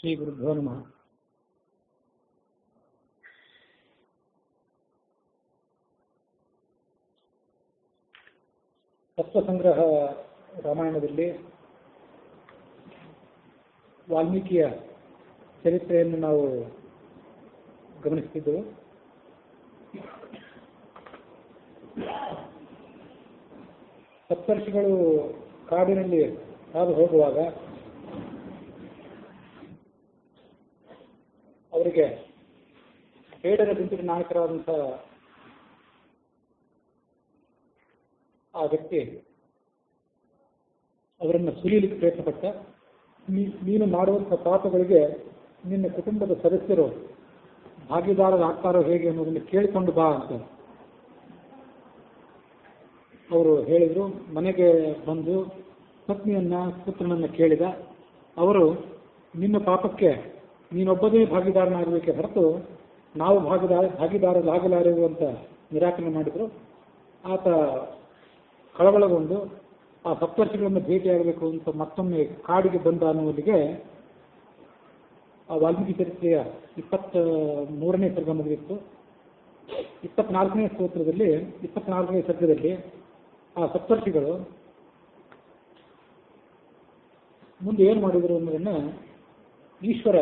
ಶ್ರೀ ಗುರುಭ್ಯೋ ನಮಃ. ತತ್ವಸಂಗ್ರಹ ರಾಮಾಯಣದಲ್ಲಿ ವಾಲ್ಮೀಕಿಯ ಚರಿತ್ರೆಯನ್ನು ನಾವು ಗಮನಿಸುತ್ತಿದ್ದೆವು. ಸಪ್ತರ್ಷಿಗಳು ಕಾಡಿನಲ್ಲಿ ಹಾದು ಹೋಗುವಾಗ ಅವರಿಗೆ ಬೇಡರ ಗುಂಪಿನ ನಾಯಕರಾದಂಥ ಆ ವ್ಯಕ್ತಿ ಅವರನ್ನು ಸುಲಿಯಲಿಕ್ಕೆ ಪ್ರಯತ್ನಪಟ್ಟ. ನೀನು ಮಾಡುವಂಥ ಪಾಪಗಳಿಗೆ ನಿನ್ನ ಕುಟುಂಬದ ಸದಸ್ಯರು ಭಾಗಿದಾರರಾಗ್ತಾರೋ ಹೇಗೆ ಅನ್ನೋದನ್ನು ಕೇಳಿಕೊಂಡು ಬಾ ಅಂತ ಅವರು ಹೇಳಿದರು. ಮನೆಗೆ ಬಂದು ಪತ್ನಿಯನ್ನ ಪುತ್ರನನ್ನ ಕೇಳಿದ. ಅವರು ನಿನ್ನ ಪಾಪಕ್ಕೆ ನೀನೊಬ್ಬನೇ ಭಾಗಿದಾರನಾಗಬೇಕೆ ಹೊರತು ನಾವು ಭಾಗಿದಾರರಾಗಲಾರೆವು ಅಂತ ನಿರಾಕರಣೆ ಮಾಡಿದರು. ಆತ ಕಳವಳಗೊಂಡು ಆ ಸಪ್ತರ್ಷಿಗಳನ್ನು ಭೇಟಿಯಾಗಬೇಕು ಅಂತ ಮತ್ತೊಮ್ಮೆ ಕಾಡಿಗೆ ಬಂದ ಅನ್ನುವಲ್ಲಿಗೆ ಆ ವಾಲ್ಮೀಕಿ ಚರಿತ್ರೆಯ 23ನೇ ಸರ್ಗ ಮುಗಿದಿತ್ತು. 24ನೇ ಸರ್ಗದಲ್ಲಿ ಆ ಸಪ್ತರ್ಷಿಗಳು ಮುಂದೆ ಏನು ಮಾಡಿದರು ಅನ್ನೋದನ್ನು ಈಶ್ವರ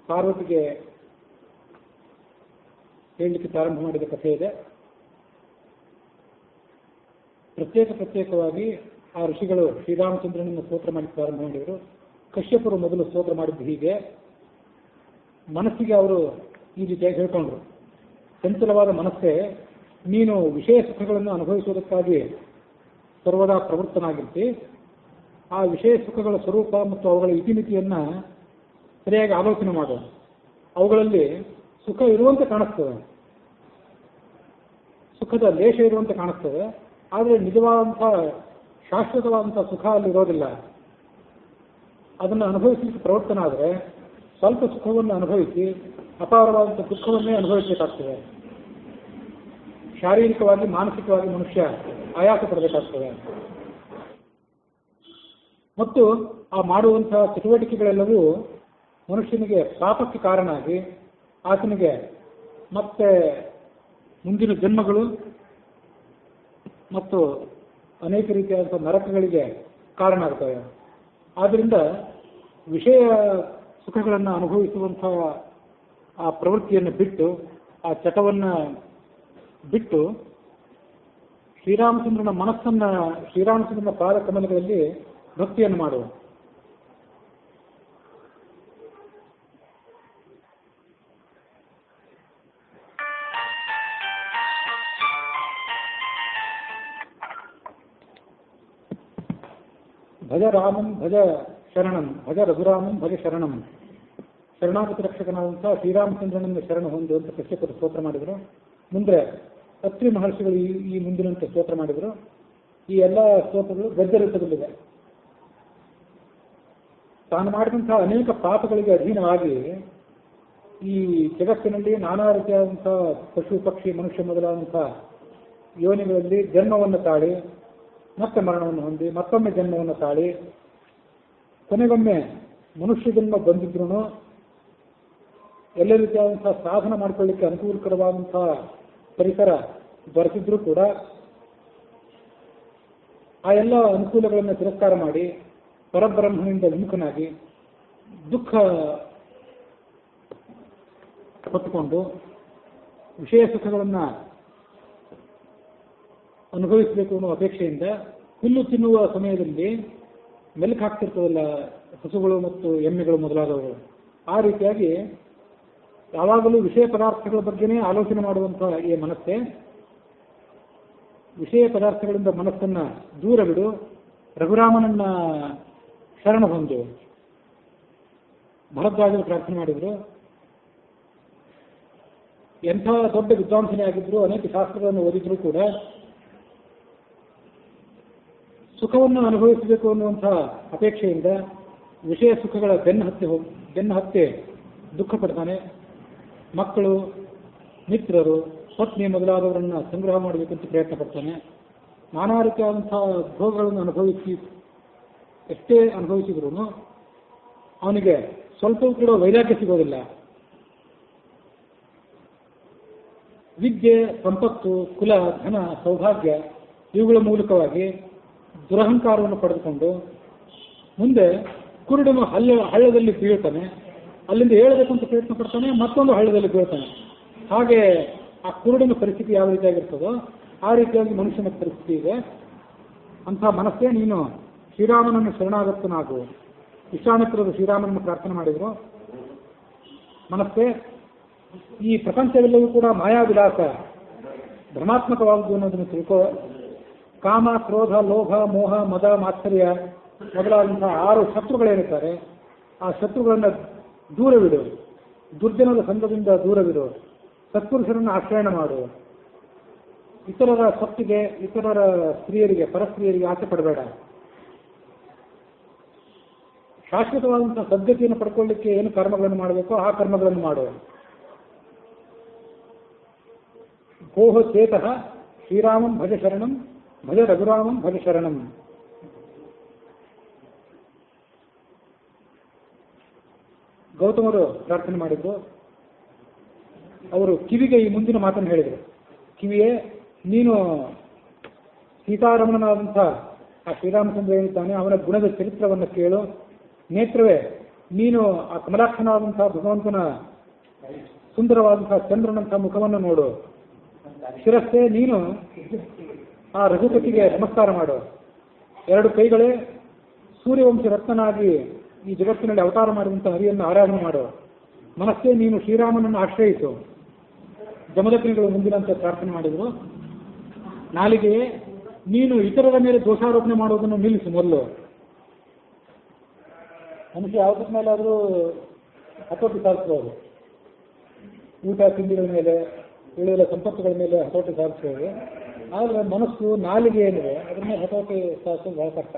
ಪಾರ್ವತಿಗೆ ಹೇಳಲಿಕ್ಕೆ ಪ್ರಾರಂಭ ಮಾಡಿದ ಕಥೆ ಇದೆ. ಪ್ರತ್ಯೇಕವಾಗಿ ಆ ಋಷಿಗಳು ಶ್ರೀರಾಮಚಂದ್ರನನ್ನು ಸ್ತೋತ್ರ ಮಾಡಿ ಪ್ರಾರಂಭ ಮಾಡಿದರು. ಕಶ್ಯಪರು ಮೊದಲು ಸ್ತೋತ್ರ ಮಾಡಿದ್ದು ಹೀಗೆ. ಮನಸ್ಸಿಗೆ ಅವರು ಈ ರೀತಿಯಾಗಿ ಹೇಳ್ಕೊಂಡ್ರು. ಚಂಚಲವಾದ ಮನಸ್ಸೇ, ನೀನು ವಿಷಯ ಸುಖಗಳನ್ನು ಅನುಭವಿಸುವುದಕ್ಕಾಗಿ ಸರ್ವದಾ ಪ್ರವೃತ್ತನಾಗಿರ್ತಿ. ಆ ವಿಷಯ ಸುಖಗಳ ಸ್ವರೂಪ ಮತ್ತು ಅವುಗಳ ಇತಿಮಿತಿಯನ್ನ ಸರಿಯಾಗಿ ಆಲೋಚನೆ ಮಾಡು. ಅವುಗಳಲ್ಲಿ ಸುಖ ಇರುವಂತೆ ಕಾಣಿಸ್ತದೆ, ಸುಖದ ಲೇಷ ಇರುವಂತೆ ಕಾಣಿಸ್ತದೆ. ಆದರೆ ನಿಜವಾದಂಥ ಶಾಶ್ವತವಾದಂಥ ಸುಖ ಅಲ್ಲಿ ಇರೋದಿಲ್ಲ. ಅದನ್ನು ಅನುಭವಿಸಲಿಕ್ಕೆ ಪ್ರವರ್ತನಾದರೆ ಸ್ವಲ್ಪ ಸುಖವನ್ನು ಅನುಭವಿಸಿ ಅಪಾರವಾದಂಥ ದುಃಖವನ್ನೇ ಅನುಭವಿಸಬೇಕಾಗ್ತದೆ. ಶಾರೀರಿಕವಾಗಿ ಮಾನಸಿಕವಾಗಿ ಮನುಷ್ಯ ಆಯಾಸ ಪಡಬೇಕಾಗ್ತದೆ. ಮತ್ತು ಆ ಮಾಡುವಂತಹ ಚಟುವಟಿಕೆಗಳೆಲ್ಲವೂ ಮನುಷ್ಯನಿಗೆ ಪಾಪಕ್ಕೆ ಕಾರಣ ಆಗಿ ಆತನಿಗೆ ಮತ್ತೆ ಮುಂದಿನ ಜನ್ಮಗಳು ಮತ್ತು ಅನೇಕ ರೀತಿಯಾದಂಥ ನರಕಗಳಿಗೆ ಕಾರಣ ಆಗ್ತವೆ. ಆದ್ದರಿಂದ ವಿಷಯ ಸುಖಗಳನ್ನು ಅನುಭವಿಸುವಂಥ ಆ ಪ್ರವೃತ್ತಿಯನ್ನು ಬಿಟ್ಟು, ಆ ಚಟವನ್ನು ಬಿಟ್ಟು ಶ್ರೀರಾಮಚಂದ್ರನ ಪಾದ ಕಮಲಗಳಲ್ಲಿ ಭಕ್ತಿಯನ್ನು ಮಾಡುವ. ಭಜ ರಾಮಂ ಭಜ ಶರಣಂ, ಭಜ ರಘುರಾಮಂ ಭಜ ಶರಣಂ. ಶರಣಾಗತಿ ರಕ್ಷಕನಾದಂಥ ಶ್ರೀರಾಮಚಂದ್ರನನ್ನು ಶರಣ ಹೊಂದು ಅಂತ ಕಶ್ಯಪರು ಸ್ತೋತ್ರ ಮಾಡಿದರು. ಮುಂದೆ ಅತ್ರಿ ಮಹರ್ಷಿಗಳು ಈ ಮುಂದಿನಂತೆ ಸ್ತೋತ್ರ ಮಾಡಿದರು. ಈ ಎಲ್ಲ ಸ್ತೋತ್ರಗಳು ಗದ್ಯರೂಪದಲ್ಲಿದೆ. ತಾನು ಮಾಡಿದಂತಹ ಅನೇಕ ಪಾಪಗಳಿಗೆ ಅಧೀನವಾಗಿ ಈ ಜಗತ್ತಿನಲ್ಲಿ ನಾನಾ ರೀತಿಯಾದಂಥ ಪಶು ಪಕ್ಷಿ ಮನುಷ್ಯ ಮೊದಲಾದಂಥ ಯೋನಿಗಳಲ್ಲಿ ಜನ್ಮವನ್ನು ತಾಳಿ ಮತ್ತೆ ಮರಣವನ್ನು ಹೊಂದಿ ಮತ್ತೊಮ್ಮೆ ಜನ್ಮವನ್ನು ತಾಳಿ ಕೊನೆಗೊಮ್ಮೆ ಮನುಷ್ಯ ಜನ್ಮ ಬಂದಿದ್ರು ಎಲ್ಲ ರೀತಿಯಾದಂಥ ಸಾಧನ ಮಾಡಿಕೊಳ್ಳಿಕ್ಕೆ ಅನುಕೂಲಕರವಾದಂಥ ಪರಿಸರ ದೊರೆತಿದ್ರೂ ಕೂಡ ಆ ಎಲ್ಲ ಅನುಕೂಲಗಳನ್ನು ತಿರಸ್ಕಾರ ಮಾಡಿ ಪರಬ್ರಹ್ಮನಿಂದ ವಿಮುಖನಾಗಿ ದುಃಖ ಹೊತ್ತುಕೊಂಡು ವಿಷಯ ಸುಖಗಳನ್ನು ಅನುಭವಿಸಬೇಕು ಅನ್ನೋ ಅಪೇಕ್ಷೆಯಿಂದ ಹುಲ್ಲು ತಿನ್ನುವ ಸಮಯದಲ್ಲಿ ಮೆಲುಕು ಹಾಕ್ತಿರ್ತವಲ್ಲ ಹಸುಗಳು ಮತ್ತು ಎಮ್ಮೆಗಳು ಮೊದಲಾದವುಗಳು, ಆ ರೀತಿಯಾಗಿ ಯಾವಾಗಲೂ ವಿಷಯ ಪದಾರ್ಥಗಳ ಬಗ್ಗೆನೇ ಆಲೋಚನೆ ಮಾಡುವಂತಹ ಈ ಮನಸ್ಸೇ, ವಿಷಯ ಪದಾರ್ಥಗಳಿಂದ ಮನಸ್ಸನ್ನು ದೂರ ಬಿಡು, ರಘುರಾಮನನ್ನ ಶರಣ ಹೊಂದು ಭರದ್ವಾಜರು ಪ್ರಾರ್ಥನೆ ಮಾಡಿದರು. ಎಂಥ ದೊಡ್ಡ ವಿದ್ವಾಂಸನೇ ಆಗಿದ್ರು, ಅನೇಕ ಶಾಸ್ತ್ರಗಳನ್ನು ಓದಿದ್ರು ಕೂಡ ಸುಖವನ್ನು ಅನುಭವಿಸಬೇಕು ಅನ್ನುವಂಥ ಅಪೇಕ್ಷೆಯಿಂದ ವಿಷಯ ಸುಖಗಳ ಬೆನ್ನು ಹತ್ತಿ ದುಃಖ ಪಡ್ತಾನೆ. ಮಕ್ಕಳು, ಮಿತ್ರರು, ಪತ್ನಿ ಮೊದಲಾದವರನ್ನು ಸಂಗ್ರಹ ಮಾಡಬೇಕಂತ ಪ್ರಯತ್ನ ಪಡ್ತಾನೆ. ನಾನಾ ರೀತಿಯಾದಂಥ ಭೋಗಗಳನ್ನು ಎಷ್ಟೇ ಅನುಭವಿಸಿದ್ರು ಅವನಿಗೆ ಸ್ವಲ್ಪವೂ ಕೂಡ ವೈರಾಗ್ಯ ಸಿಗೋದಿಲ್ಲ. ವಿದ್ಯೆ, ಸಂಪತ್ತು, ಕುಲ, ಧನ, ಸೌಭಾಗ್ಯ ಇವುಗಳ ಮೂಲಕವಾಗಿ ದುರಹಂಕಾರವನ್ನು ಪಡೆದುಕೊಂಡು ಮುಂದೆ ಕುರುಡನು ಹಳ್ಳದಲ್ಲಿ ಬೀಳ್ತಾನೆ, ಅಲ್ಲಿಂದ ಏಳಬೇಕಂತ ಪ್ರಯತ್ನ ಪಡ್ತಾನೆ, ಮತ್ತೊಂದು ಹಳ್ಳದಲ್ಲಿ ಬೀಳ್ತಾನೆ. ಹಾಗೆ ಆ ಕುರುಡನ ಪರಿಸ್ಥಿತಿ ಯಾವ ರೀತಿಯಾಗಿರ್ತದೋ ಆ ರೀತಿಯಾಗಿ ಮನುಷ್ಯನ ಪರಿಸ್ಥಿತಿ ಇದೆ. ಅಂಥ ಮನಸ್ಸೇ ನೀನು ಶ್ರೀರಾಮನನ್ನು ಶರಣಾಗತನಾಗು. ವಿಶ್ವಾಮಿತ್ರರು ಶ್ರೀರಾಮನನ್ನು ಪ್ರಾರ್ಥನೆ ಮಾಡಿದರು. ಮನಸ್ಸೇ, ಈ ಪ್ರಪಂಚವೆಲ್ಲವೂ ಕೂಡ ಮಾಯಾವಿಲಾಸ, ಭ್ರಮಾತ್ಮಕವಾಗುವುದು ಅನ್ನೋದನ್ನು ತಿಳ್ಕೋ. ಕಾಮ, ಕ್ರೋಧ, ಲೋಭ, ಮೋಹ, ಮದ, ಮಾತ್ಸರ್ಯ ಮೊದಲಾದಂತಹ 6 ಶತ್ರುಗಳೇನಿರ್ತಾರೆ, ಆ ಶತ್ರುಗಳನ್ನು ದೂರವಿಡು. ದುರ್ಜನದ ಸಂಘದಿಂದ ದೂರವಿಡು. ಸತ್ಪುರುಷರನ್ನು ಆಶ್ರಯಣ ಮಾಡು. ಇತರರ ಸೊತ್ತಿಗೆ, ಇತರರ ಸ್ತ್ರೀಯರಿಗೆ, ಪರಸ್ತ್ರೀಯರಿಗೆ ಆಸೆ ಪಡಬೇಡ. ಶಾಶ್ವತವಾದಂತಹ ಸದ್ಗತಿಯನ್ನು ಪಡ್ಕೊಳ್ಳಿಕ್ಕೆ ಏನು ಕರ್ಮಗಳನ್ನು ಮಾಡಬೇಕೋ ಆ ಕರ್ಮಗಳನ್ನು ಮಾಡು. ಗೋಹ ಚೇತಃ ಶ್ರೀರಾಮಂ ಭಜ ಶರಣಂ, ಭಜ ರಘುರಾಮಂ ಭಜ ಶರಣಂ. ಗೌತಮರು ಪ್ರಾರ್ಥನೆ ಮಾಡಿದ್ರು. ಅವರು ಕಿವಿಗೆ ಈ ಮುಂದಿನ ಮಾತನ್ನು ಹೇಳಿದರು. ಕಿವಿಯೇ, ನೀನು ಸೀತಾರಮಣನಾದಂಥ ಆ ಶ್ರೀರಾಮಚಂದ್ರ ಏನಿದ್ದಾನೆ ಅವನ ಗುಣದ ಚರಿತ್ರವನ್ನು ಕೇಳು. ನೇತ್ರವೇ, ನೀನು ಆ ಕಮಲಾಕ್ಷನಾದಂತಹ ಭಗವಂತನ ಸುಂದರವಾದಂತಹ ಚಂದ್ರನಂತಹ ಮುಖವನ್ನು ನೋಡು. ಶಿರಸ್ಸೆ, ನೀನು ಆ ರಘುಪತಿಗೆ ನಮಸ್ಕಾರ ಮಾಡು. 2 ಕೈಗಳೇ, ಸೂರ್ಯವಂಶ ರತ್ನನಾಗಿ ಈ ಜಗತ್ತಿನಲ್ಲಿ ಅವತಾರ ಮಾಡಿದಂಥ ಹರಿಯನ್ನು ಆರಾಧನೆ ಮಾಡು. ಮನಸ್ಸೇ, ನೀನು ಶ್ರೀರಾಮನನ್ನು ಆಶ್ರಯಿಸು. ಜಮದಗ್ನಿಗಳು ಮುಂದಿನಂತೆ ಪ್ರಾರ್ಥನೆ ಮಾಡಿದರು. ನಾಲಿಗೆಯೇ, ನೀನು ಇತರರ ಮೇಲೆ ದೋಷಾರೋಪಣೆ ಮಾಡುವುದನ್ನು ನಿಲ್ಲಿಸು. ಮೊದಲು ಮನುಷ್ಯ ಯಾವುದ್ರ ಮೇಲಾದರೂ ಹತೋಟಿ ಸಾಧಿಸಬಹುದು. ಊಟ ತಿಂಡಿಗಳ ಮೇಲೆ, ಉಳಿದ ಸಂಪತ್ತುಗಳ ಮೇಲೆ ಹತೋಟಿ ಸಾಧಿಸಬಹುದು. ಆದರೆ ಮನಸ್ಸು, ನಾಲಿಗೆ ಏನಿದೆ ಅದರ ಮೇಲೆ ಹತೋಟಿ ಸಾಧಿಸೋದು ಬಹಳ ಕಷ್ಟ.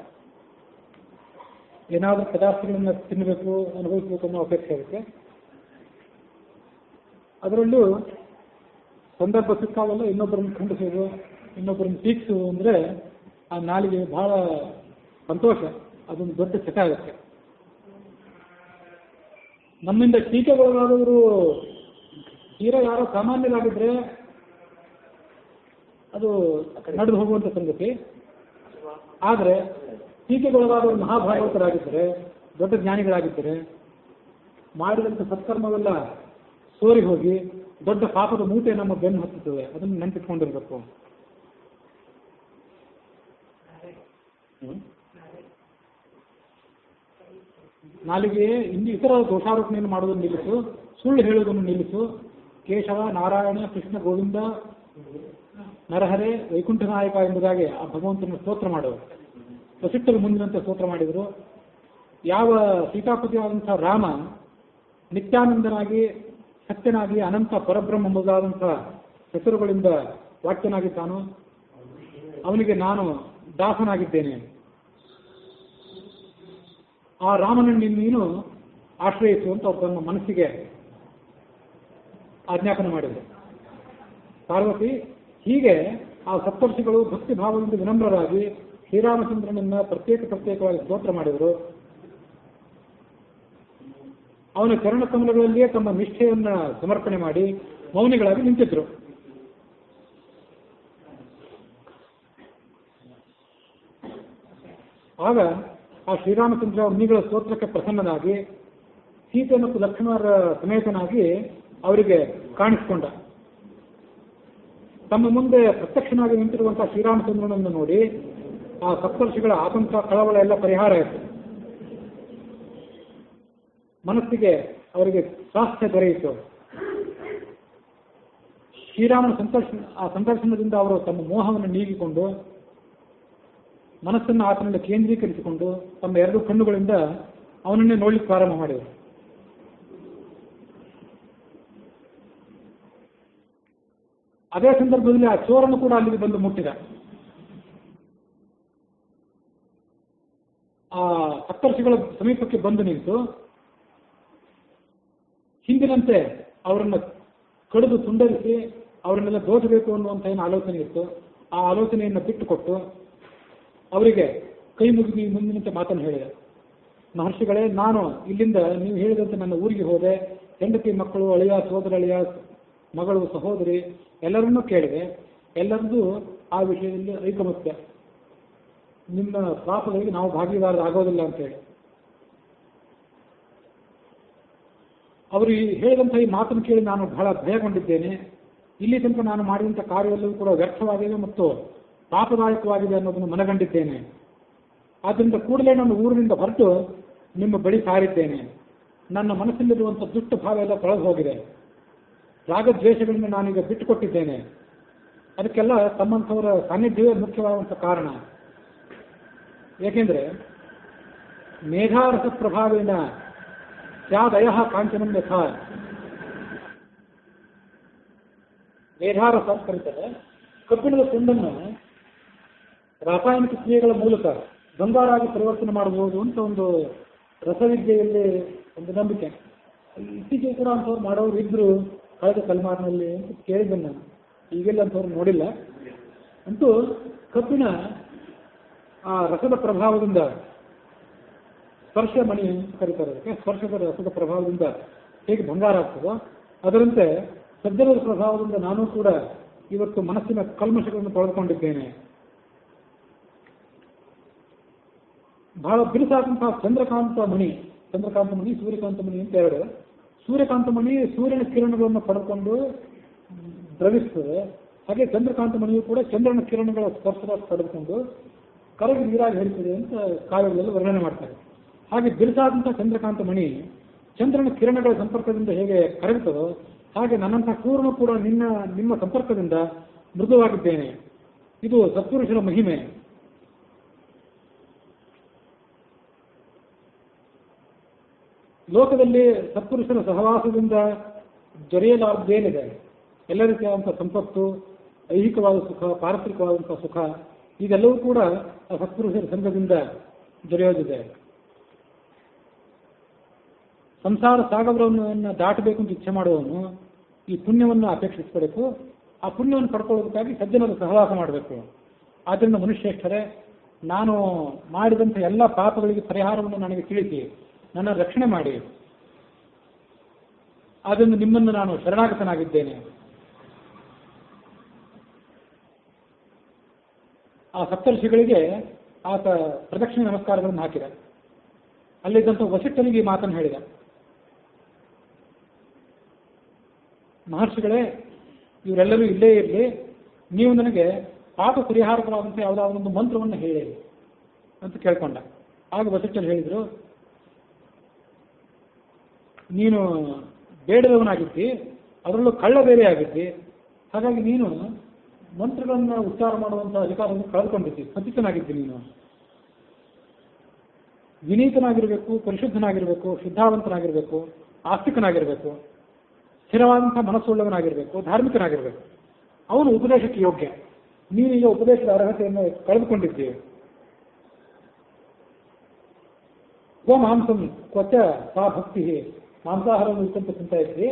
ಏನಾದರೂ ಪದಾರ್ಥಗಳನ್ನು ತಿನ್ನಬೇಕು, ಅನುಭವಿಸಬೇಕು ಅನ್ನೋ ಅಪೇಕ್ಷೆ ಇರುತ್ತೆ. ಅದರಲ್ಲೂ ಸಂದರ್ಭ ಸಿಕ್ಕಾಗಲ್ಲ ಇನ್ನೊಬ್ಬರನ್ನು ಖಂಡಿಸೋದು, ಇನ್ನೊಬ್ಬರನ್ನು ಟೀಕಿಸೋದು ಅಂದರೆ ಆ ನಾಲಿಗೆ ಬಹಳ ಸಂತೋಷ, ಅದೊಂದು ದೊಡ್ಡ ಚಟ ಆಗುತ್ತೆ. ನಮ್ಮಿಂದ ಟೀಕೆಗೊಳಗಾದವರು ತೀರಾ ಯಾರೋ ಸಾಮಾನ್ಯರಾಗಿದ್ರೆ ಅದು ನಡೆದು ಹೋಗುವಂಥ ಸಂಗತಿ. ಆದರೆ ಟೀಕೆಗೊಳಗಾದವರು ಮಹಾಭಾಗವತರಾಗಿದ್ದರೆ, ದೊಡ್ಡ ಜ್ಞಾನಿಗಳಾಗಿದ್ದರೆ, ಮಾಡಿದಂಥ ಸತ್ಕರ್ಮವೆಲ್ಲ ಸೋರಿ ಹೋಗಿ ದೊಡ್ಡ ಪಾಪದ ಮೂಟೆ ನಮ್ಮ ಬೆನ್ನು ಹತ್ತುತ್ತದೆ. ಅದನ್ನು ನೆನಪಿಟ್ಕೊಂಡಿರ್ಬೇಕು. ನಾಲಿಗೆಯೇ ಇತರ ದೋಷಾರೋಪಣೆಯನ್ನು ಮಾಡುವುದನ್ನು ನಿಲ್ಲಿಸು, ಸುಳ್ಳು ಹೇಳುವುದನ್ನು ನಿಲ್ಲಿಸು. ಕೇಶವ, ನಾರಾಯಣ, ಕೃಷ್ಣ, ಗೋವಿಂದ, ನರಹರೆ, ವೈಕುಂಠ ನಾಯಕ ಎಂಬುದಾಗಿ ಆ ಭಗವಂತನ ಸ್ತೋತ್ರ ಮಾಡುವರು. ವಸಿಷ್ಠರು ಮುಂದಿನಂತೆ ಸ್ತೋತ್ರ ಮಾಡಿದರು. ಯಾವ ಸೀತಾಪತಿಯಾದಂಥ ರಾಮ ನಿತ್ಯಾನಂದನಾಗಿ, ಸತ್ಯನಾಗಿ, ಅನಂತ ಪರಬ್ರಹ್ಮ ಎಂಬುದಾದಂಥ ಹೆಸರುಗಳಿಂದ ವಾಕ್ಯನಾಗಿದ್ದಾನೋ ಅವನಿಗೆ ನಾನು ದಾಸನಾಗಿದ್ದೇನೆ. ಆ ರಾಮನನ್ನು ನೀನು ಆಶ್ರಯಿಸುವಂತ ಒಬ್ಬನ ಮನಸ್ಸಿಗೆ ಆಜ್ಞಾಪನೆ ಮಾಡಿದರು. ಪಾರ್ವತಿ ಹೀಗೆ ಆ ಸಪ್ತರ್ಷಿಗಳು ಭಕ್ತಿ ಭಾವದಿಂದ ವಿನಮ್ರರಾಗಿ ಶ್ರೀರಾಮಚಂದ್ರನನ್ನ ಪ್ರತ್ಯೇಕವಾಗಿ ಸ್ತೋತ್ರ ಮಾಡಿದರು. ಅವನ ಚರಣ ಕಮಲಗಳಲ್ಲಿಯೇ ತಮ್ಮ ನಿಷ್ಠೆಯನ್ನ ಸಮರ್ಪಣೆ ಮಾಡಿ ಮೌನಿಗಳಾಗಿ ನಿಂತಿದ್ರು. ಆಗ ಆ ಶ್ರೀರಾಮಚಂದ್ರ ಮುನಿಗಳ ಸ್ತೋತ್ರಕ್ಕೆ ಪ್ರಸನ್ನನಾಗಿ ಸೀತೆ ಮತ್ತು ಲಕ್ಷ್ಮಣರ ಸಮೇತನಾಗಿ ಅವರಿಗೆ ಕಾಣಿಸಿಕೊಂಡ. ತಮ್ಮ ಮುಂದೆ ಪ್ರತ್ಯಕ್ಷನಾಗಿ ನಿಂತಿರುವಂತಹ ಶ್ರೀರಾಮಚಂದ್ರನನ್ನು ನೋಡಿ ಆ ಸಪ್ತರ್ಷಿಗಳ ಆತಂಕ, ಕಳವಳ ಎಲ್ಲ ಪರಿಹಾರ ಆಯಿತು. ಮನಸ್ಸಿಗೆ ಅವರಿಗೆ ಸ್ವಾಸ್ಥ್ಯ ದೊರೆಯಿತು. ಶ್ರೀರಾಮನ ಸಂದರ್ಶನದಿಂದ ಅವರು ತಮ್ಮ ಮೋಹವನ್ನು ನೀಗಿಕೊಂಡು ಮನಸ್ಸನ್ನು ಆತನಲ್ಲಿ ಕೇಂದ್ರೀಕರಿಸಿಕೊಂಡು ತಮ್ಮ 2 ಕಣ್ಣುಗಳಿಂದ ಅವನನ್ನೇ ನೋಡ್ಲಿಕ್ಕೆ ಪ್ರಾರಂಭ ಮಾಡಿದರು. ಅದೇ ಸಂದರ್ಭದಲ್ಲಿ ಆ ಚೋರನು ಕೂಡ ಅಲ್ಲಿಗೆ ಬಂದು ಮುಟ್ಟಿದ. ಆ ಸಪ್ತರ್ಷಿಗಳ ಸಮೀಪಕ್ಕೆ ಬಂದು ನಿಂತು ಹಿಂದಿನಂತೆ ಅವರನ್ನು ಕಡಿದು ತುಂಡರಿಸಿ ಅವರನ್ನೆಲ್ಲ ದೋಷಬೇಕು ಅನ್ನುವಂಥ ಏನು ಆಲೋಚನೆ ಇತ್ತು, ಆ ಆಲೋಚನೆಯನ್ನು ಬಿಟ್ಟುಕೊಟ್ಟು ಅವರಿಗೆ ಕೈ ಮುಗಿದು ಮುಂದಿನಂತೆ ಮಾತನ್ನು ಹೇಳಿದೆ. ಮಹರ್ಷಿಗಳೇ, ನಾನು ಇಲ್ಲಿಂದ ನೀವು ಹೇಳಿದಂತೆ ನನ್ನ ಊರಿಗೆ ಹೋದೆ, ಹೆಂಡತಿ ಮಕ್ಕಳು, ಅಳಿಯ, ಸೋದರಳಿಯ, ಮಗಳು, ಸಹೋದರಿ ಎಲ್ಲರನ್ನೂ ಕೇಳಿದೆ. ಎಲ್ಲರದ್ದು ಆ ವಿಷಯದಲ್ಲಿ ಐಕಮತ್ಯ, ನಿಮ್ಮ ಪಾಪಗಳಿಗೆ ನಾವು ಭಾಗಿದಾರರಾಗೋದಿಲ್ಲ ಅಂತೇಳಿ. ಅವರು ಹೇಳಿದಂಥ ಈ ಮಾತನ್ನು ಕೇಳಿ ನಾನು ಬಹಳ ಭಯಗೊಂಡಿದ್ದೇನೆ. ಇಲ್ಲಿ ತನಕ ನಾನು ಮಾಡಿದಂಥ ಕಾರ್ಯವೆಲ್ಲವೂ ಕೂಡ ವ್ಯರ್ಥವಾಗಿದೆ ಮತ್ತು ಪಾಪದಾಯಕವಾಗಿದೆ ಅನ್ನೋದನ್ನು ಮನಗಂಡಿದ್ದೇನೆ. ಆದ್ದರಿಂದ ಕೂಡಲೇ ನಾನು ಊರಿನಿಂದ ಹೊರಟು ನಿಮ್ಮ ಬಳಿ ಸಾರಿದ್ದೇನೆ. ನನ್ನ ಮನಸ್ಸಲ್ಲಿರುವಂಥ ದುಷ್ಟ ಭಾವ ಎಲ್ಲ ತೊಳೆದು ಹೋಗಿದೆ. ರಾಗದ್ವೇಷಗಳನ್ನು ನಾನೀಗ ಬಿಟ್ಟುಕೊಟ್ಟಿದ್ದೇನೆ. ಅದಕ್ಕೆಲ್ಲ ತಮ್ಮಂಥವರ ಸಾನ್ನಿಧ್ಯವೇ ಮುಖ್ಯವಾದಂಥ ಕಾರಣ. ಏಕೆಂದರೆ ಮೇಘಾರಸ ಪ್ರಭಾವೇನ ಸ್ಯಾದಯ ಕಾಂಚನಂ ಯಥಾ. ಮೇಘಾರಸ ಕರೀತಾರೆ ಕಬ್ಬಿಣದ ತುಂಡನ್ನು ರಾಸಾಯನಿಕ ಕ್ರಿಯೆಗಳ ಮೂಲಕ ಬಂಗಾರಾಗಿ ಪರಿವರ್ತನೆ ಮಾಡಬಹುದು ಅಂತ ಒಂದು ರಸವಿದ್ಯೆಯಲ್ಲಿ ಒಂದು ನಂಬಿಕೆ. ಇತ್ತೀಚೆಗೆ ಕೂಡ ಅಂಥವ್ರು ಮಾಡೋರು ಇದ್ರು ಕಳೆದ ತಲೆಮಾರಿನಲ್ಲಿ ಅಂತ ಕೇಳಿದ್ದೆ ನಾನು. ಈಗೆಲ್ಲ ಅಂಥವ್ರು ನೋಡಿಲ್ಲ. ಅಂತೂ ಕಬ್ಬಿಣ ಆ ರಸದ ಪ್ರಭಾವದಿಂದ, ಸ್ಪರ್ಶ ಮಣಿ ಅಂತ ಕರೀತಾರೆ ಅದಕ್ಕೆ, ಸ್ಪರ್ಶದ ರಸದ ಪ್ರಭಾವದಿಂದ ಹೇಗೆ ಬಂಗಾರ ಆಗ್ತದೋ ಅದರಂತೆ ಸಜ್ಜನದ ಪ್ರಭಾವದಿಂದ ನಾನು ಕೂಡ ಇವತ್ತು ಮನಸ್ಸಿನ ಕಲ್ಮಶಗಳನ್ನು ತೊಳೆದುಕೊಂಡಿದ್ದೇನೆ. ಬಹಳ ಬಿರುಸಾದಂತಹ ಚಂದ್ರಕಾಂತ ಮಣಿ, ಸೂರ್ಯಕಾಂತ ಮಣಿ ಅಂತ ಎರಡು. ಸೂರ್ಯಕಾಂತ ಮಣಿ ಸೂರ್ಯನ ಕಿರಣಗಳನ್ನು ಪಡೆದುಕೊಂಡು ದ್ರವಿಸ್ತದೆ. ಹಾಗೆ ಚಂದ್ರಕಾಂತ ಮಣಿಯು ಕೂಡ ಚಂದ್ರನ ಕಿರಣಗಳ ಸ್ಪರ್ಶ ಪಡೆದುಕೊಂಡು ಕರಗಿ ನೀರಾಗಿ ಹರಿತದೆ ಅಂತ ಕಾವ್ಯಗಳಲ್ಲಿ ವರ್ಣನೆ ಮಾಡ್ತಾರೆ. ಹಾಗೆ ಬಿರುಸಾದಂತಹ ಚಂದ್ರಕಾಂತ ಮಣಿ ಚಂದ್ರನ ಕಿರಣಗಳ ಸಂಪರ್ಕದಿಂದ ಹೇಗೆ ಕರಗುತ್ತದೋ ಹಾಗೆ ನನ್ನಂತಹ ಕೂರ್ಣ ಕೂಡ ನಿಮ್ಮ ಸಂಪರ್ಕದಿಂದ ಮೃದುವಾಗಿದ್ದೇನೆ. ಇದು ಸತ್ಪುರುಷರ ಮಹಿಮೆ. ಲೋಕದಲ್ಲಿ ಸತ್ಪುರುಷರ ಸಹವಾಸದಿಂದ ದೊರೆಯಲಾರದೇನಿದೆ. ಎಲ್ಲ ರೀತಿಯಾದಂಥ ಸಂಪತ್ತು, ಐಹಿಕವಾದ ಸುಖ, ಪಾರತ್ರಿಕವಾದಂಥ ಸುಖ, ಇದೆಲ್ಲವೂ ಕೂಡ ಆ ಸತ್ಪುರುಷರ ಸಂಘದಿಂದ ದೊರೆಯೋದಿದೆ. ಸಂಸಾರ ಸಾಗರವನ್ನು ದಾಟಬೇಕು ಅಂತ ಇಚ್ಛೆ ಮಾಡುವವನು ಈ ಪುಣ್ಯವನ್ನು ಅಪೇಕ್ಷಿಸಬೇಕು. ಆ ಪುಣ್ಯವನ್ನು ಪಡ್ಕೊಳ್ಳೋದಕ್ಕಾಗಿ ಸಜ್ಜನರ ಸಹವಾಸ ಮಾಡಬೇಕು. ಆದ್ದರಿಂದ ಮನುಷ್ಯೇಷ್ಠರೇ, ನಾನು ಮಾಡಿದಂಥ ಎಲ್ಲ ಪಾಪಗಳಿಗೆ ಪರಿಹಾರವನ್ನು ನನಗೆ ತಿಳಿಸಿ ನನ್ನ ರಕ್ಷಣೆ ಮಾಡಿ. ಆದ್ದರಿಂದ ನಿಮ್ಮನ್ನು ನಾನು ಶರಣಾಗತನಾಗಿದ್ದೇನೆ. ಆ ಸಪ್ತರ್ಷಿಗಳಿಗೆ ಆತ ಪ್ರದಕ್ಷಿಣೆ ನಮಸ್ಕಾರಗಳನ್ನು ಹಾಕಿದ. ಅಲ್ಲಿದ್ದಂಥ ವಸಿಷ್ಠನಿಗೆ ಈ ಮಾತನ್ನು ಹೇಳಿದ. ಮಹರ್ಷಿಗಳೇ, ಇವರೆಲ್ಲರೂ ಇಲ್ಲೇ ಇರಲಿ, ನೀವು ನನಗೆ ಪಾಪ ಪರಿಹಾರಕವಾದಂಥ ಯಾವುದಾದ್ರು ಒಂದು ಮಂತ್ರವನ್ನು ಹೇಳಿ ಅಂತ ಕೇಳ್ಕೊಂಡ. ಆಗ ವಸಿಷ್ಠರು ಹೇಳಿದರು, ನೀನು ಬೇಡದವನಾಗಿದ್ದಿ, ಅದರಲ್ಲೂ ಕಳ್ಳ ಬೇರೆ ಆಗಿದ್ದಿ. ಹಾಗಾಗಿ ನೀನು ಮಂತ್ರಗಳನ್ನು ಉಚ್ಚಾರ ಮಾಡುವಂಥ ಅಧಿಕಾರವನ್ನು ಕಳೆದುಕೊಂಡಿದ್ದಿ, ಪತಿತನಾಗಿದ್ದಿ. ನೀನು ವಿನೀತನಾಗಿರಬೇಕು, ಪರಿಶುದ್ಧನಾಗಿರಬೇಕು, ಶುದ್ಧಾವಂತನಾಗಿರಬೇಕು, ಆಸ್ತಿಕನಾಗಿರಬೇಕು, ಸ್ಥಿರವಾದಂಥ ಮನಸ್ಸುಳ್ಳವನಾಗಿರಬೇಕು, ಧಾರ್ಮಿಕನಾಗಿರಬೇಕು. ಅವನು ಉಪದೇಶಕ್ಕೆ ಯೋಗ್ಯ. ನೀನೀಗ ಉಪದೇಶದ ಅರ್ಹತೆಯನ್ನು ಕಳೆದುಕೊಂಡಿದ್ದೀವಿ. ಗೋ ಮಾಂಸಂ ಕ್ವಚ ಸಾ ಭಕ್ತಿ, ಮಾಂಸಾಹಾರವನ್ನು ಇಟ್ಟಂತ ಚಿಂತ ಇದ್ರಿ.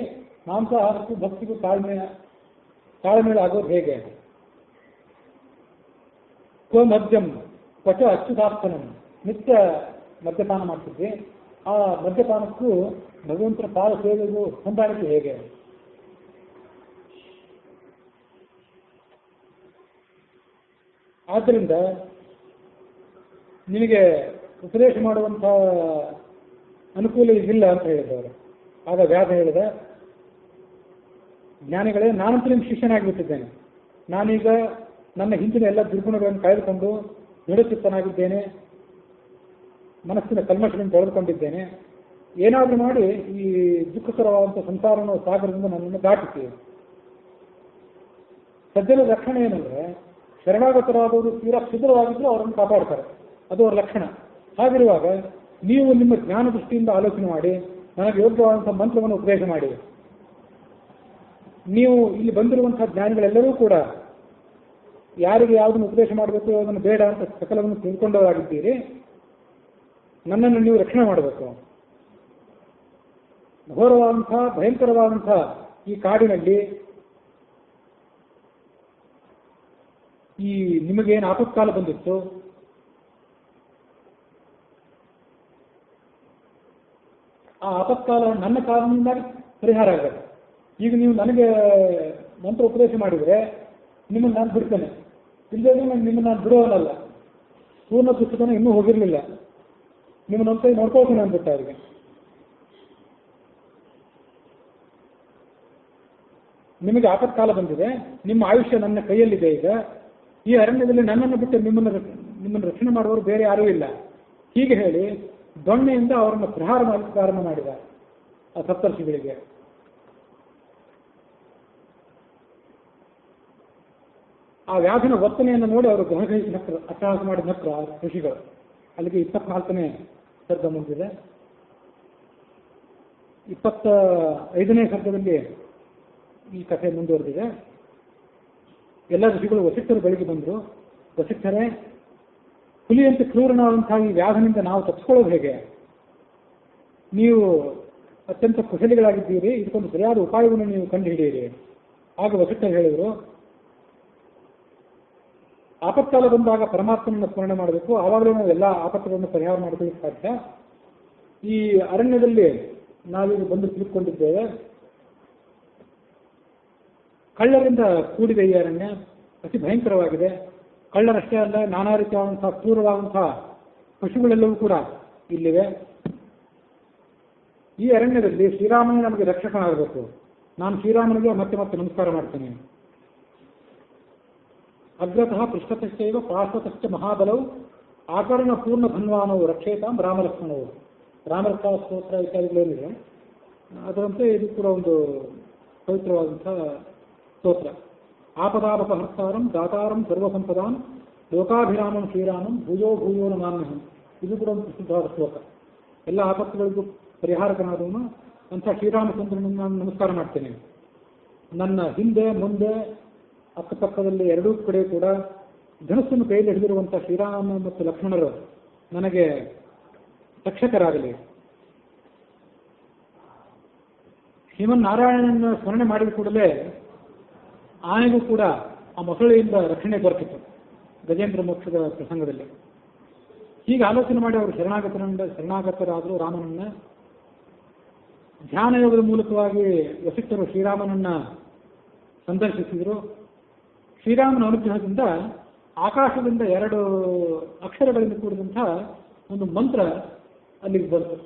ಮಾಂಸಾಹಾರಕ್ಕೂ ಭಕ್ತಿಗೂ ತಾಳ್ಮೇಳ ಆಗೋದು ಹೇಗೆ? ಗೋ ಮದ್ಯಂ ಕ್ವಚ ಅಚ್ಯುತಾರ್ಥನಂ, ನಿತ್ಯ ಮದ್ಯಪಾನ ಮಾಡ್ತಿದ್ವಿ. ಆ ಮದ್ಯಪಾನಕ್ಕೂ ಭಗವಂತನ ಪಾದ ಸೇವೆಗೂ ಹೊಂದಾಣಿಕೆ ಹೇಗೆ? ಆದ್ದರಿಂದ ನಿನಗೆ ಉಪದೇಶ ಮಾಡುವಂಥ ಅನುಕೂಲ ಇದಿಲ್ಲ ಅಂತ ಹೇಳಿದವರು. ಆಗ ವ್ಯಾಸ ಹೇಳಿದ, ಜ್ಞಾನಿಗಳೇ, ನಾನಂತೂ ನಿಮ್ಮ ಶಿಷ್ಯನಾಗಿಬಿಟ್ಟಿದ್ದೇನೆ. ನಾನೀಗ ನನ್ನ ಹಿಂದಿನ ಎಲ್ಲ ದುರ್ಗುಣಗಳನ್ನು ಕಳೆದುಕೊಂಡು ದೃಢಚಿತ್ತನಾಗಿದ್ದೇನೆ, ಮನಸ್ಸಿನ ಕಲ್ಮಶಗಳನ್ನು ತೊಳೆದುಕೊಂಡಿದ್ದೇನೆ. ಏನಾದರೂ ಮಾಡಿ ಈ ದುಃಖಕರವಾದಂಥ ಸಂಸಾರನ ಸಾಗರದಿಂದ ನನ್ನನ್ನು ದಾಟಿಸಿ. ಸಜ್ಜನ ರಕ್ಷಣೆ ಏನಂದ್ರೆ, ಶರಣಾಗತರಾದವರು ತೀರಾ ಕ್ಷುದ್ರವಾಗಿದ್ದರೂ ಅವರನ್ನು ಕಾಪಾಡ್ತಾರೆ, ಅದು ಅವರ ಲಕ್ಷಣ. ಹಾಗಿರುವಾಗ ನೀವು ನಿಮ್ಮ ಜ್ಞಾನ ದೃಷ್ಟಿಯಿಂದ ಆಲೋಚನೆ ಮಾಡಿ ನನಗೆ ಯೋಗ್ಯವಾದಂಥ ಮಂತ್ರವನ್ನು ಉಪದೇಶ ಮಾಡಿ. ನೀವು ಇಲ್ಲಿ ಬಂದಿರುವಂತಹ ಜ್ಞಾನಿಗಳೆಲ್ಲರೂ ಕೂಡ ಯಾರಿಗೆ ಯಾವುದನ್ನು ಉಪದೇಶ ಮಾಡಬೇಕು, ಯಾವುದನ್ನು ಬೇಡ ಅಂತ ಸಕಲವನ್ನು ತಿಳ್ಕೊಂಡವರಾಗಿದ್ದೀರಿ. ನನ್ನನ್ನು ನೀವು ರಕ್ಷಣೆ ಮಾಡಬೇಕು. ಘೋರವಾದಂಥ, ಭಯಂಕರವಾದಂಥ ಈ ಕಾಡಿನಲ್ಲಿ ಈ ನಿಮಗೇನು ಆಪತ್ಕಾಲ ಬಂದಿತ್ತು, ಆ ಆಪತ್ಕಾಲ ನನ್ನ ಕಾರಣದಿಂದಾಗಿ ಪರಿಹಾರ ಆಗಬೇಕು. ಈಗ ನೀವು ನನಗೆ ಮಂತ್ರ ಉಪದೇಶ ಮಾಡಿದರೆ ನಿಮ್ಮನ್ನು ನಾನು ಬಿಡ್ತೇನೆ, ಇಲ್ಲದೇ ನಿಮ್ಮನ್ನು ನಾನು ಬಿಡೋನಲ್ಲ. ಪೂರ್ಣ ದುಷ್ಟತನ ಇನ್ನೂ ಹೋಗಿರಲಿಲ್ಲ, ನಿಮ್ಮನ್ನೊಂದ್ಸರಿ ನೋಡ್ಕೊಳ್ತೀನಿ ಅಂದ್ಬಿಟ್ಟ ಅವರಿಗೆ. ನಿಮಗೆ ಆಪತ್ಕಾಲ ಬಂದಿದೆ, ನಿಮ್ಮ ಆಯುಷ್ಯ ನನ್ನ ಕೈಯಲ್ಲಿದೆ. ಈಗ ಈ ಅರಣ್ಯದಲ್ಲಿ ನನ್ನನ್ನು ಬಿಟ್ಟು ನಿಮ್ಮನ್ನು ರಕ್ಷಣೆ ಮಾಡುವವರು ಬೇರೆ ಯಾರೂ ಇಲ್ಲ. ಹೀಗೆ ಹೇಳಿ ದೊಣ್ಣೆಯಿಂದ ಅವರನ್ನು ಪ್ರಹಾರ ಮಾಡಲಿಕ್ಕೆ ಪ್ರಾರಂಭ ಮಾಡಿದ ಆ ಸಪ್ತರ್ಷಿಗಳಿಗೆ. ಆ ವ್ಯಾಧಿನ ವರ್ತನೆಯನ್ನು ನೋಡಿ ಅವರು ಗಹಗಹಿಸಿ ನಕ್ಕರು, ಅಟ್ಟಹಾಸ ಮಾಡಿದ ನಕ್ಕರು ಆ ಋಷಿಗಳು. ಅಲ್ಲಿಗೆ 24ನೇ ಸರ್ಗ ಮುಂದಿದೆ. 25ನೇ ಸರ್ಗದಲ್ಲಿ ಈ ಕಥೆ ಮುಂದುವರೆದಿದೆ. ಎಲ್ಲ ಋಷಿಗಳು ವಸಿಷ್ಠರ ಬಳಿಗೆ ಬಂದರು. ವಸಿಷ್ಠರೇ, ಹುಲಿಯಂತೆ ಕ್ರೂರನಾದಂತಹ ಈ ವ್ಯಾಧನಿಂದ ನಾವು ತಪ್ಪಿಸ್ಕೊಳ್ಳೋದು ಹೇಗೆ? ನೀವು ಅತ್ಯಂತ ಕುಶಲಿಗಳಾಗಿದ್ದೀರಿ, ಇದಕ್ಕೊಂದು ಸರಿಯಾದ ಉಪಾಯವನ್ನು ನೀವು ಕಂಡುಹಿಡಿಯಿರಿ. ಆಗ ವಸಿಷ್ಠರು ಹೇಳಿದರು, ಆಪತ್ಕಾಲ ಬಂದಾಗ ಪರಮಾತ್ಮನನ್ನು ಸ್ಮರಣೆ ಮಾಡಬೇಕು, ಆವಾಗಲೇ ನಾವು ಎಲ್ಲ ಆಪತ್ತುಗಳನ್ನು ಪರಿಹಾರ ಮಾಡಿಕೊಳ್ಳಿಕ್ಕೆ ಸಾಧ್ಯ. ಈ ಅರಣ್ಯದಲ್ಲಿ ನಾವೀಗ ಬಂದು ತಿಳ್ಕೊಂಡಿದ್ದೇವೆ, ಕಳ್ಳರಿಂದ ಕೂಡಿದೆ ಈ ಅರಣ್ಯ, ಅತಿ ಭಯಂಕರವಾಗಿದೆ. ಕಳ್ಳರಷ್ಟೇ ಅಲ್ಲ, ನಾನಾ ರೀತಿಯಾದಂತಹ ಕ್ರೂರವಾದಂತಹ ಪಶುಗಳೆಲ್ಲವೂ ಕೂಡ ಇಲ್ಲಿವೆ. ಈ ಅರಣ್ಯದಲ್ಲಿ ಶ್ರೀರಾಮನೇ ನಮಗೆ ರಕ್ಷಕನಾಗಬೇಕು. ನಾನು ಶ್ರೀರಾಮನಿಗೆ ಮತ್ತೆ ಮತ್ತೆ ನಮಸ್ಕಾರ ಮಾಡ್ತೇನೆ. ಅಗ್ರತಃ ಪೃಷ್ಠತಶ್ಚೈವ ಪಾರ್ಶ್ವತಶ್ಚ ಮಹಾಬಲವು ಆಕರ್ಣ ಪೂರ್ಣ ಧನ್ವಾನವು ರಕ್ಷೇತಾಂ ರಾಮಲಕ್ಷ್ಮಣವು. ರಾಮರಕ್ಷಾ ಸ್ತೋತ್ರ ಇತ್ಯಾದಿಗಳೇನಿದೆ ಅದರಂತೆ ಇದು ಕೂಡ ಒಂದು ಪವಿತ್ರವಾದಂತಹ ಸ್ತೋತ್ರ. ಆಪದಾಪಹರ್ತಾರಂ ದಾತಾರಂ ಸರ್ವಸಂಪದಾಂ ಲೋಕಾಭಿರಾಮಂ ಶ್ರೀರಾಮಂ ಭೂಯೋ ಭೂಯೋ ನಮಾಮ್ಯಹಂ. ಇದು ಕೂಡ ಒಂದು ಪ್ರಸಿದ್ಧವಾದ ಶ್ಲೋಕ. ಎಲ್ಲ ಆಪತ್ತುಗಳಿಗೂ ಪರಿಹಾರಕನಾದವನು ಅಂಥ ಶ್ರೀರಾಮಚಂದ್ರನನ್ನು ನಾನು ನಮಸ್ಕಾರ ಮಾಡ್ತೇನೆ. ನನ್ನ ಹಿಂದೆ ಮುಂದೆ ಅಕ್ಕಪಕ್ಕದಲ್ಲಿ ಎರಡೂ ಕಡೆ ಕೂಡ ಧನುಸ್ಸನ್ನು ಕೈಯಲ್ಲಿ ಹಿಡಿದಿರುವಂಥ ಶ್ರೀರಾಮ ಮತ್ತು ಲಕ್ಷ್ಮಣರು ನನಗೆ ರಕ್ಷಕರಾಗಲಿ. ಶ್ರೀಮನ್ನಾರಾಯಣನ ಸ್ಮರಣೆ ಮಾಡಿದ ಕೂಡಲೇ ಆನೆಗೂ ಕೂಡ ಆ ಮೊಸಳೆಯಿಂದ ರಕ್ಷಣೆ ದೊರಕಿತು ಗಜೇಂದ್ರ ಮೋಕ್ಷದ ಪ್ರಸಂಗದಲ್ಲಿ. ಹೀಗೆ ಆಲೋಚನೆ ಮಾಡಿ ಅವರು ಶರಣಾಗತರಾದರು ರಾಮನನ್ನ. ಧ್ಯಾನ ಯೋಗದ ಮೂಲಕವಾಗಿ ವಸಿಷ್ಠರು ಶ್ರೀರಾಮನನ್ನ ಸಂದರ್ಶಿಸಿದರು. ಶ್ರೀರಾಮನ ಅನುಗ್ರಹದಿಂದ ಆಕಾಶದಿಂದ 2 ಅಕ್ಷರಗಳಿಂದ ಕೂಡಿದಂತಹ ಒಂದು ಮಂತ್ರ ಅಲ್ಲಿಗೆ ಬಂತು.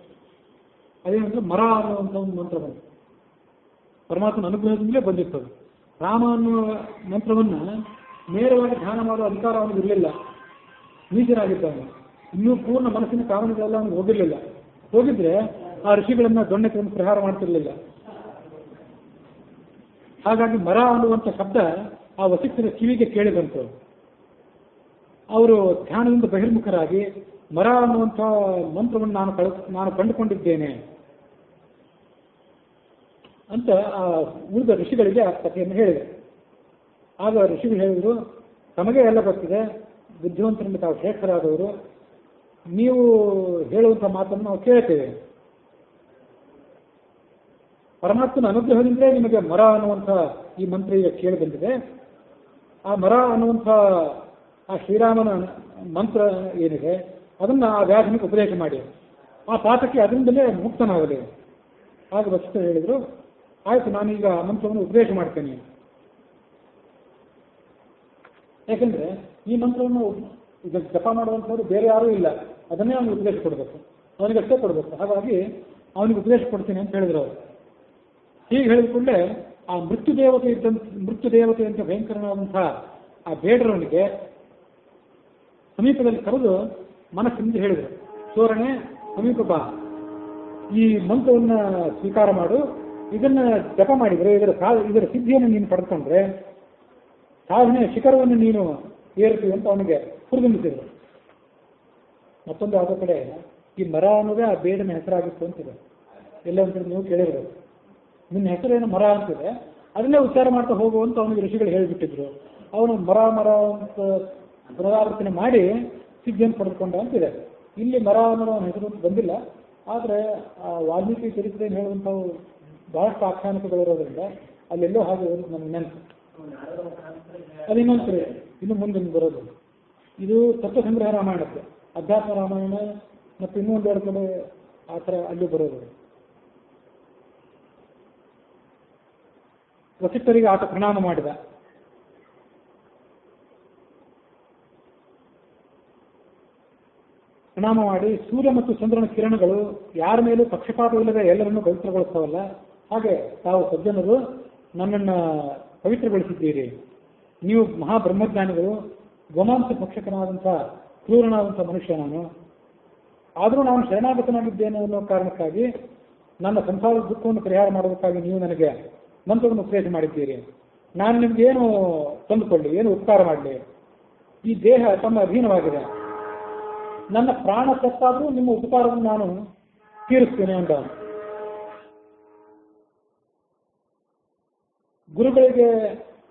ಅದೇನಂದ್ರೆ ಮರ ಅನ್ನುವಂಥ ಒಂದು ಮಂತ್ರ ಬಂತು. ಪರಮಾತ್ಮನ ಅನುಗ್ರಹದಿಂದಲೇ ಬಂದಿತ್ತು. ರಾಮ ಅನ್ನುವ ಮಂತ್ರವನ್ನು ನೇರವಾಗಿ ಧ್ಯಾನ ಮಾಡುವ ಅಧಿಕಾರ ಅವನಿಗೆ ಇರಲಿಲ್ಲ, ನೀಚರಾಗಿದ್ದಾನೆ. ಇನ್ನೂ ಪೂರ್ಣ ಮನಸ್ಸಿನ ಕಾರಣಗಳೆಲ್ಲ ಅವನಿಗೆ ಹೋಗಿರಲಿಲ್ಲ. ಹೋಗಿದ್ರೆ ಆ ಋಷಿಗಳನ್ನ ದೊಣ್ಣೆ ತಂದು ಪ್ರಹಾರ ಮಾಡ್ತಿರ್ಲಿಲ್ಲ. ಹಾಗಾಗಿ ಮರ ಅನ್ನುವಂಥ ಶಬ್ದ ಆ ವಸಿಷ್ಠರ ಕಿವಿಗೆ ಕೇಳಿದಂತು. ಅವರು ಧ್ಯಾನದಿಂದ ಬಹಿರ್ಮುಖರಾಗಿ ಮರ ಅನ್ನುವಂಥ ಮಂತ್ರವನ್ನು ನಾನು ಕಂಡುಕೊಂಡಿದ್ದೇನೆ ಅಂತ ಆ ಉಳಿದ ಋಷಿಗಳಿಗೆ ಆ ಕಥೆಯನ್ನು ಹೇಳಿದರು. ಆಗ ಋಷಿಗಳು ಹೇಳಿದರು, ತಮಗೆ ಎಲ್ಲ ಗೊತ್ತಿದೆ, ಬುದ್ಧಿವಂತರಿಂದ ತಾವು ಶ್ರೇಷ್ಠರಾದವರು, ನೀವು ಹೇಳುವಂಥ ಮಾತನ್ನು ನಾವು ಕೇಳ್ತೇವೆ. ಪರಮಾತ್ಮನ ಅನುಗ್ರಹದಿಂದಲೇ ನಿಮಗೆ ಮರ ಅನ್ನುವಂಥ ಈ ಮಂತ್ರ ಈಗ ಕೇಳಿ ಬಂದಿದೆ. ಆ ಮರ ಅನ್ನುವಂಥ ಆ ಶ್ರೀರಾಮನ ಮಂತ್ರ ಏನಿದೆ ಅದನ್ನು ಆ ವ್ಯಾಧನಿಗೆ ಉಪದೇಶ ಮಾಡಿ, ಆ ಪಾಠಕ್ಕೆ ಅದರಿಂದಲೇ ಮುಕ್ತನಾಗಲಿ. ಆಗ ವಸಿಷ್ಠರು ಹೇಳಿದರು, ಆಯಿತು, ನಾನೀಗ ಆ ಮಂತ್ರವನ್ನು ಉಪದೇಶ ಮಾಡ್ತೇನೆ. ಯಾಕೆಂದ್ರೆ ಈ ಮಂತ್ರವನ್ನು ಈಗ ಜಪ ಮಾಡುವಂಥವ್ರು ಬೇರೆ ಯಾರೂ ಇಲ್ಲ, ಅದನ್ನೇ ಅವನಿಗೆ ಉಪದೇಶ ಕೊಡಬೇಕು, ಅವನಿಗಷ್ಟೇ ಕೊಡಬೇಕು. ಹಾಗಾಗಿ ಅವನಿಗೆ ಉಪದೇಶ ಕೊಡ್ತೀನಿ ಅಂತ ಹೇಳಿದ್ರು ಅವರು. ಹೀಗೆ ಹೇಳಿದ ಕೂಡಲೇ ಆ ಮೃತ್ಯು ದೇವತೆ ಅಂತ ಭಯಂಕರನಾದಂತಹ ಆ ಬೇಡರವನಿಗೆ ಸಮೀಪದಲ್ಲಿ ಕರೆದು ಮನಸ್ಸಿನಿಂದ ಹೇಳಿದರು, ಸೋರಣೆ ಸಮೀಪ ಬಾ, ಈ ಮಂತ್ರವನ್ನು ಸ್ವೀಕಾರ ಮಾಡು, ಇದನ್ನ ಜಪ ಮಾಡಿದರೆ ಇದರ ಸಿದ್ಧಿಯನ್ನು ನೀನು ಪಡೆದುಕೊಂಡ್ರೆ ಸಾಧನೆಯ ಶಿಖರವನ್ನು ನೀನು ಏರ್ತೀವಿ ಅಂತ ಅವನಿಗೆ ಹುರಿದುಂಬಿಸಿದ್ರು. ಮತ್ತೊಂದು ಆದ ಕಡೆ ಈ ಮರ ಅನ್ನೋದೇ ಆ ಬೇಡನ ಹೆಸರಾಗಿತ್ತು ಅಂತಿದೆ. ಎಲ್ಲ ಅಂತ ನೀವು ಕೇಳಿರೋದು, ನಿನ್ನ ಹೆಸರೇನು ಮರ ಅಂತಿದೆ, ಅದನ್ನೇ ಉಚ್ಚಾರ ಮಾಡ್ತಾ ಹೋಗುವಂತ ಅವನಿಗೆ ಋಷಿಗಳು ಹೇಳಿಬಿಟ್ಟಿದ್ರು. ಅವನು ಮರ ಅಂತ ಪುನರಾವರ್ತನೆ ಮಾಡಿ ಸಿದ್ಧಿಯನ್ನು ಪಡೆದುಕೊಂಡ ಅಂತಿದೆ. ಇಲ್ಲಿ ಮರ ಅನ್ನೋ ಹೆಸರು ಬಂದಿಲ್ಲ, ಆದರೆ ಆ ವಾಲ್ಮೀಕಿ ಚರಿತ್ರೆಯನ್ನು ಹೇಳುವಂಥವು ಬಹಳಷ್ಟು ಆಖ್ಯಾನಕಗಳಿರೋದ್ರಿಂದ ಅಲ್ಲೆಲ್ಲೋ ಹಾಗೆ ನನಗೆ ನೆನಪು. ಅದು ಇನ್ನೊಂದು ಇನ್ನು ಮುಂದೆ ಬರೋದು. ಇದು ತತ್ವಸಂಗ್ರಹ ರಾಮಾಯಣಕ್ಕೆ, ಅಧ್ಯಾತ್ಮ ರಾಮಾಯಣ ಮತ್ತು ಇನ್ನೊಂದೆರಡು ಕಡೆ ಆ ಥರ ಅಲ್ಲಿ ಬರೋದು. ವಸಿಷ್ಠರಿಗೆ ಆತ ಪ್ರಣಾಮ ಮಾಡಿದ. ಪ್ರಣಾಮ ಮಾಡಿ ಸೂರ್ಯ ಮತ್ತು ಚಂದ್ರನ ಕಿರಣಗಳು ಯಾರ ಮೇಲೂ ಪಕ್ಷಪಾತವಿಲ್ಲದೆ ಎಲ್ಲರನ್ನೂ ಪವಿತ್ರಗೊಳಿಸ್ತಾವಲ್ಲ, ಹಾಗೆ ತಾವು ಸಜ್ಜನರು ನನ್ನನ್ನು ಪವಿತ್ರಗೊಳಿಸಿದ್ದೀರಿ. ನೀವು ಮಹಾಬ್ರಹ್ಮಜ್ಞಾನಿಗಳು, ಗೋಮಾಂಸ ಭಕ್ಷಕನಾದಂಥ ಕ್ರೂರನಾದಂಥ ಮನುಷ್ಯ ನಾನು. ಆದರೂ ನಾನು ಶರಣಾಗತನಾಗಿದ್ದೇನೆ ಅನ್ನೋ ಕಾರಣಕ್ಕಾಗಿ ನನ್ನ ಸಂಸಾರದ ದುಃಖವನ್ನು ಪರಿಹಾರ ಮಾಡೋದಕ್ಕಾಗಿ ನೀವು ನನಗೆ ಮಂತ್ರವನ್ನು ಉಪದೇಶ ಮಾಡಿದ್ದೀರಿ. ನಾನು ನಿಮ್ಗೇನು ತಂದುಕೊಳ್ಳಿ, ಏನು ಉಪಕಾರ ಮಾಡಲಿ? ಈ ದೇಹ ತಮ್ಮ ಅಧೀನವಾಗಿದೆ. ನನ್ನ ಪ್ರಾಣ ಸತ್ತಾದರೂ ನಿಮ್ಮ ಉಪಕಾರವನ್ನು ನಾನು ತೀರಿಸ್ತೇನೆ ಅಂತ. ಗುರುಗಳಿಗೆ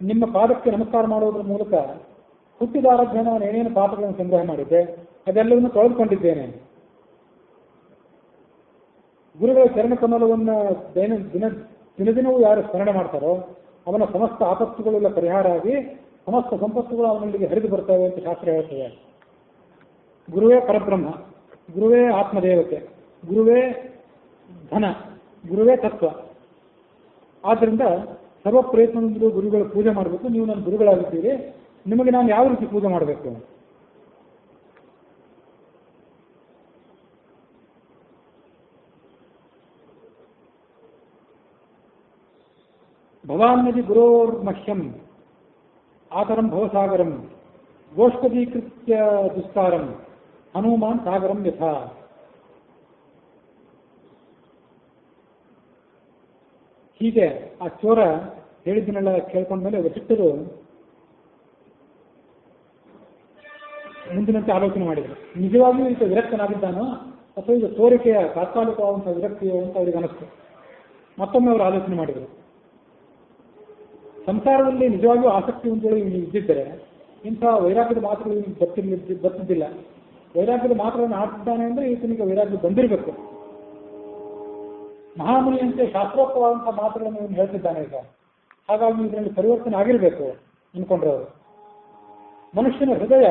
ನಿಮ್ಮ ಪಾದಕ್ಕೆ ನಮಸ್ಕಾರ ಮಾಡುವುದರ ಮೂಲಕ ಹುಟ್ಟಿದಾರಭ್ಯ ನಾನು ಏನೇನು ಪಾಪಗಳನ್ನು ಸಂಗ್ರಹ ಮಾಡಿದ್ದೆ ಅದೆಲ್ಲವನ್ನು ತೊಳೆದುಕೊಂಡಿದ್ದೇನೆ. ಗುರುಗಳ ಚರಣ ಕಮಲವನ್ನು ದಿನದಿನವೂ ಯಾರು ಸ್ಮರಣೆ ಮಾಡ್ತಾರೋ ಅವನ ಸಮಸ್ತ ಆಪತ್ತುಗಳೆಲ್ಲ ಪರಿಹಾರ ಆಗಿ ಸಮಸ್ತ ಸಂಪತ್ತುಗಳು ಅವನಲ್ಲಿಗೆ ಹರಿದು ಬರ್ತವೆ ಅಂತ ಶಾಸ್ತ್ರ ಹೇಳ್ತದೆ. ಗುರುವೇ ಪರಬ್ರಹ್ಮ, ಗುರುವೇ ಆತ್ಮದೇವತೆ, ಗುರುವೇ ಧನ, ಗುರುವೇ ತತ್ವ. ಆದ್ದರಿಂದ ಸರ್ವ ಪ್ರಯತ್ನದಿಂದಲೂ ಗುರುಗಳು ಪೂಜೆ ಮಾಡಬೇಕು. ನೀವು ನನ್ನ ಗುರುಗಳಾಗಿದ್ದೀರಿ, ನಿಮಗೆ ನಾನು ಯಾವ ರೀತಿ ಪೂಜೆ ಮಾಡಬೇಕು? ಭವಾನ್ಯದಿ ಗುರೋರ್ಮಹ್ಯಂ ಆತರಂ ಭವಸಾಗರಂ ಗೋಷ್ಪದೀಕೃತ್ಯ ದುಸ್ತಾರಂ ಹನುಮಾನ್ ಸಾಗರಂ ಯಥಾ. ಹೀಗೆ ಆ ಚೋರ ಹೇಳಿದ್ದನ್ನೆಲ್ಲ ಕೇಳ್ಕೊಂಡ್ಮೇಲೆ ವಸಿಷ್ಠರು ಮುಂದಿನಂತೆ ಆಲೋಚನೆ ಮಾಡಿದರು. ನಿಜವಾಗಿಯೂ ಈತ ವಿರಕ್ತನಾಗಿದ್ದಾನೋ ಅಥವಾ ಇದು ತೋರಿಕೆಯ ತಾತ್ಕಾಲಿಕವಾದಂಥ ವಿರಕ್ತಿಯೋ ಅಂತ ಅವರಿಗೆ ಅನಿಸ್ತು. ಮತ್ತೊಮ್ಮೆ ಅವರು ಆಲೋಚನೆ ಮಾಡಿದರು. ಸಂಸಾರದಲ್ಲಿ ನಿಜವಾಗಿಯೂ ಆಸಕ್ತಿ ಹೊಂದಿಗಳು ಇವನು ಇದ್ದಿದ್ದರೆ ಇಂಥ ವೈರಾಗ್ಯದ ಮಾತುಗಳು ಇವನಿಗೆ ಬರ್ತಿದ್ದಿಲ್ಲ. ವೈರಾಗ್ಯದ ಮಾತುಗಳನ್ನು ಆಡ್ತಿದ್ದಾನೆ ಅಂದರೆ ಈತನಿಗೆ ವೈರಾಗ್ಯ ಬಂದಿರಬೇಕು. ಮಹಾಮುನಿಯಂತೆ ಶಾಸ್ತ್ರೋಕ್ತವಾದಂತಹ ಮಾತುಗಳನ್ನು ಇವನು ಹೇಳ್ತಿದ್ದಾನೆ ಈಗ. ಹಾಗಾಗಿ ಇದರಲ್ಲಿ ಪರಿವರ್ತನೆ ಆಗಿರಬೇಕು ಅನ್ಕೊಂಡ್ರವರು. ಮನುಷ್ಯನ ಹೃದಯ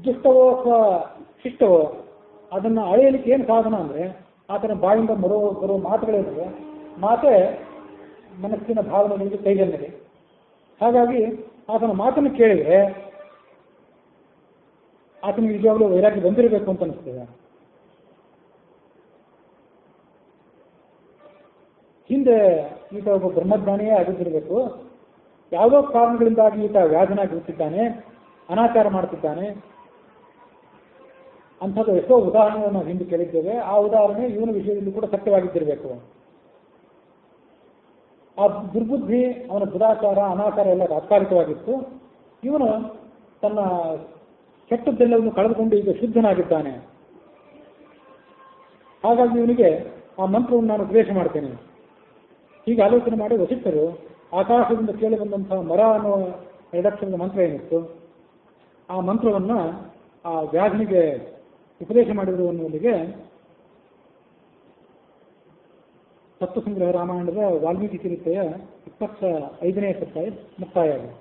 ದುಷ್ಟವೋ ಅಥವಾ ಶಿಷ್ಟವೋ ಅದನ್ನು ಅಳೆಯಲಿಕ್ಕೆ ಏನು ಸಾಧನ ಅಂದರೆ ಆತನ ಬಾಯಿಂದ ಬರೋ ಮಾತುಗಳಿರ್ತವೆ. ಮಾತೇ ಮನಸ್ಸಿನ ಭಾವನೆಗಳಿಗೆ ಕೈಗನ್ನಡಿ. ಹಾಗಾಗಿ ಆತನ ಮಾತನ್ನು ಕೇಳಿದರೆ ಆತನಿಗೆ ನಿಜವಾಗ್ಲೂ ವೈರಾಗ್ಯ ಬಂದಿರಬೇಕು ಅಂತ ಅನಿಸ್ತದೆ. ಹಿಂದೆ ಈತ ಒಬ್ಬ ಬ್ರಹ್ಮಜ್ಞಾನಿಯೇ ಆಗಿದ್ದಿರಬೇಕು. ಯಾವುದೋ ಕಾರಣಗಳಿಂದಾಗಿ ಈತ ವ್ಯಾಧನಾಗಿ ಹುಟ್ಟಿದ್ದಾನೆ, ಅನಾಚಾರ ಮಾಡ್ತಿದ್ದಾನೆ. ಅಂಥದ್ದು ಎಷ್ಟೋ ಉದಾಹರಣೆಗಳನ್ನು ನಾವು ಹಿಂದೆ ಕೇಳಿದ್ದೇವೆ. ಆ ಉದಾಹರಣೆ ಇವನ ವಿಷಯದಲ್ಲಿ ಕೂಡ ಸತ್ಯವಾಗಿದ್ದಿರಬೇಕು. ಆ ದುರ್ಬುದ್ಧಿ, ಅವನ ದುರಾಚಾರ, ಅನಾಚಾರ ಎಲ್ಲ ತಾತ್ಕಾಲಿಕವಾಗಿತ್ತು. ಇವನು ತನ್ನ ಕೆಟ್ಟದ್ದೆಲ್ಲವನ್ನು ಕಳೆದುಕೊಂಡು ಈಗ ಶುದ್ಧನಾಗಿದ್ದಾನೆ. ಹಾಗಾಗಿ ಇವನಿಗೆ ಆ ಮಂತ್ರವನ್ನು ನಾನು ಉಪದೇಶ ಮಾಡ್ತೇನೆ. ಹೀಗೆ ಆಲೋಚನೆ ಮಾಡಿ ವಸಿಷ್ಠರು ಆಕಾಶದಿಂದ ಕೇಳಿ ಬಂದಂತಹ ಮರ ಅನ್ನುವ ಎರಡಕ್ಷರದ ಮಂತ್ರ ಏನಿತ್ತು ಆ ಮಂತ್ರವನ್ನು ಆ ವ್ಯಾಧನಿಗೆ ಉಪದೇಶ ಮಾಡಿದರು ಅನ್ನುವಲ್ಲಿಗೆ ತತ್ವಸಂಗ್ರಹ ರಾಮಾಯಣದ ವಾಲ್ಮೀಕಿ ಚರಿತ್ರೆಯ 25ನೇ ಅಧ್ಯಾಯ ಮುಕ್ತಾಯ ಆಗಿದೆ.